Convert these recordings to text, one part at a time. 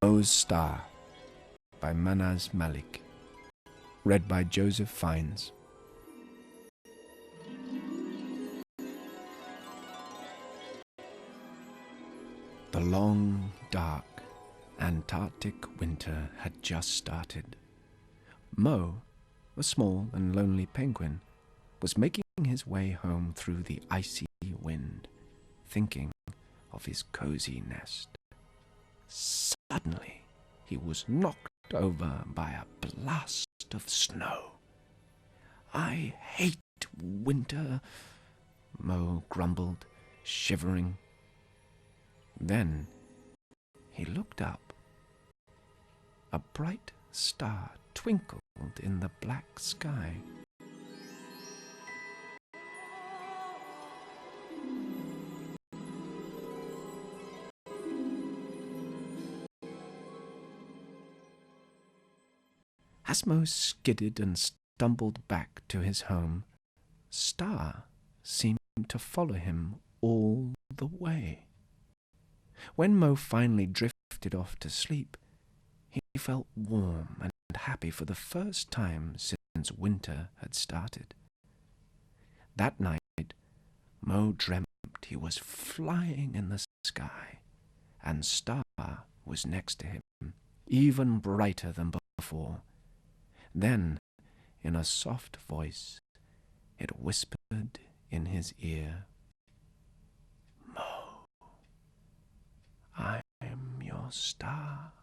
Mo's Star by Manaz Malik. Read by Joseph Fiennes. The long, dark, Antarctic winter had just started. Mo, a small and lonely penguin, was making his way home through the icy wind, thinking of his cozy nest. Suddenly, he was knocked over by a blast of snow. "I hate winter," Mo grumbled, shivering. Then he looked up. A bright star twinkled in the black sky. As Mo skidded and stumbled back to his home, Star seemed to follow him all the way. When Mo finally drifted off to sleep, he felt warm and happy for the first time since winter had started. That night, Mo dreamt he was flying in the sky, and Star was next to him, even brighter than before. Then, in a soft voice, it whispered in his ear, "Mo, I'm your star."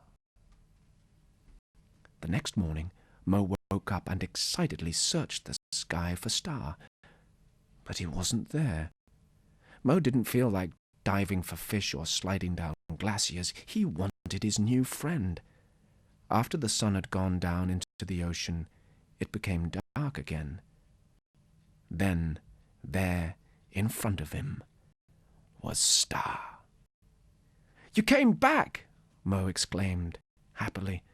The next morning, Mo woke up and excitedly searched the sky for Star. But he wasn't there. Mo didn't feel like diving for fish or sliding down glaciers. He wanted his new friend. After the sun had gone down into the ocean, it became dark again. Then, there, in front of him, was Star. "You came back!" Mo exclaimed, happily.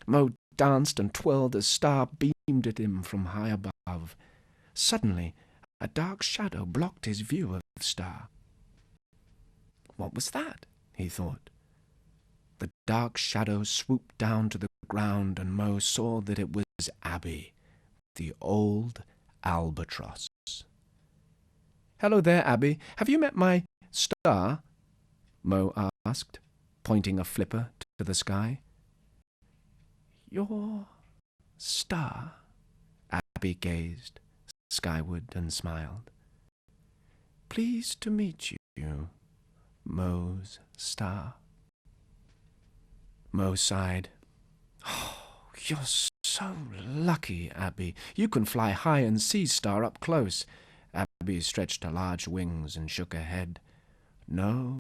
Mo danced and twirled as Star beamed at him from high above. Suddenly, a dark shadow blocked his view of Star. What was that? He thought. The dark shadow swooped down to the ground, and Mo saw that it was Abby, the old albatross. "Hello there, Abby. Have you met my star?" Mo asked, pointing a flipper to the sky. "Your star?" Abby gazed skyward and smiled. "Pleased to meet you, Mo's star." Mo sighed. "Oh, you're so lucky, Abby. You can fly high and see Star up close." Abby stretched her large wings and shook her head. "No,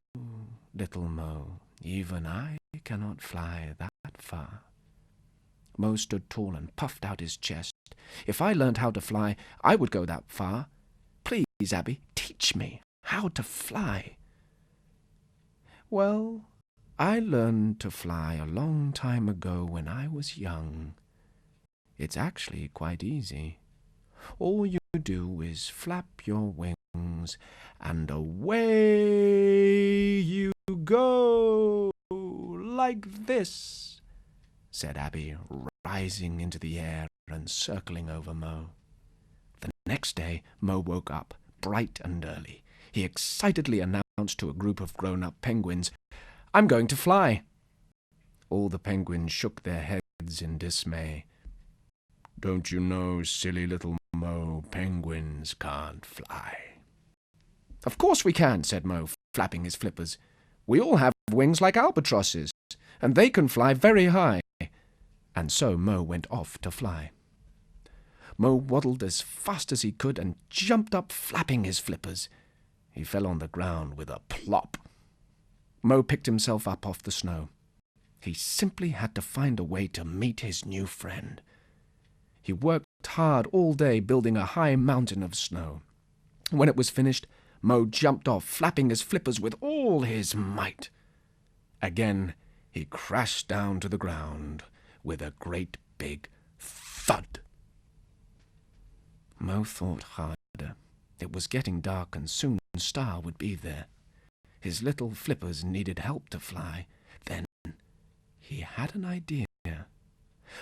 little Mo, even I cannot fly that far." Mo stood tall and puffed out his chest. "If I learned how to fly, I would go that far. Please, Abby, teach me how to fly." "Well, I learned to fly a long time ago when I was young. It's actually quite easy. All you do is flap your wings, and away you go, like this," said Abby, rising into the air and circling over Mo. The next day, Mo woke up, bright and early. He excitedly announced to a group of grown-up penguins, "I'm going to fly." All the penguins shook their heads in dismay. "Don't you know, silly little Mo, penguins can't fly." "Of course we can," said Mo, flapping his flippers. "We all have wings like albatrosses, and they can fly very high." And so Mo went off to fly. Mo waddled as fast as he could and jumped up, flapping his flippers. He fell on the ground with a plop. Mo picked himself up off the snow. He simply had to find a way to meet his new friend. He worked hard all day building a high mountain of snow. When it was finished, Mo jumped off, flapping his flippers with all his might. Again, he crashed down to the ground with a great big thud. Mo thought harder. It was getting dark, and soon Star would be there. His little flippers needed help to fly. Then He had an idea.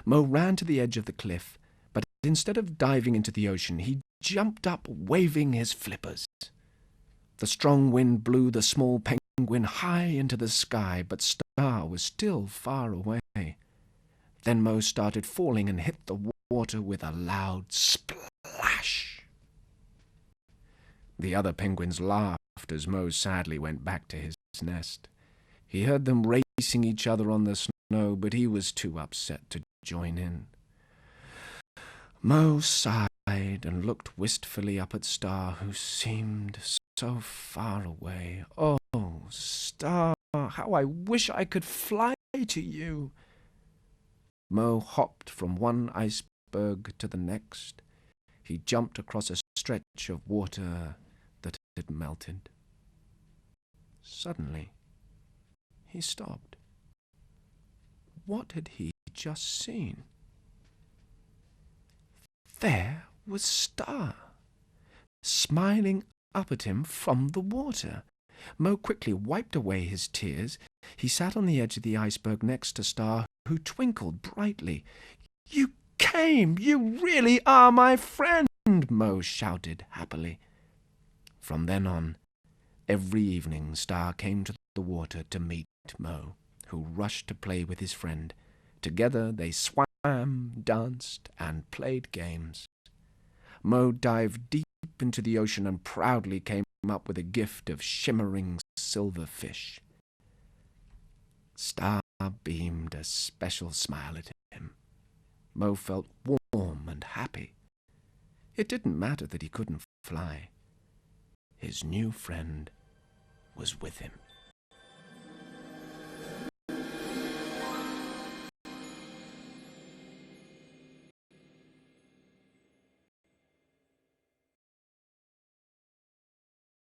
Mo ran to the edge of the cliff, but instead of diving into the ocean, he jumped up, waving his flippers. The strong wind blew the small penguin high into the sky, but Star was still far away. Then Mo started falling and hit the water with a loud splash. The other penguins laughed as Mo sadly went back to his nest. He heard them racing each other on the snow, but he was too upset to join in. Mo sighed and looked wistfully up at Star, who seemed so far away. "Oh, Star, how I wish I could fly to you." Mo hopped from one iceberg to the next. He jumped across a stretch of water that had melted. Suddenly, he stopped. What had he just seen? There was Star, smiling up at him from the water. Mo quickly wiped away his tears. He sat on the edge of the iceberg next to Star, who twinkled brightly. "You came! You really are my friend!" Mo shouted happily. From then on, every evening Star came to the water to meet Mo, who rushed to play with his friend. Together they swam, danced, and played games. Mo dived deep into the ocean and proudly came up with a gift of shimmering silver fish. Star beamed a special smile at him. Mo felt warm and happy. It didn't matter that he couldn't fly. His new friend was with him.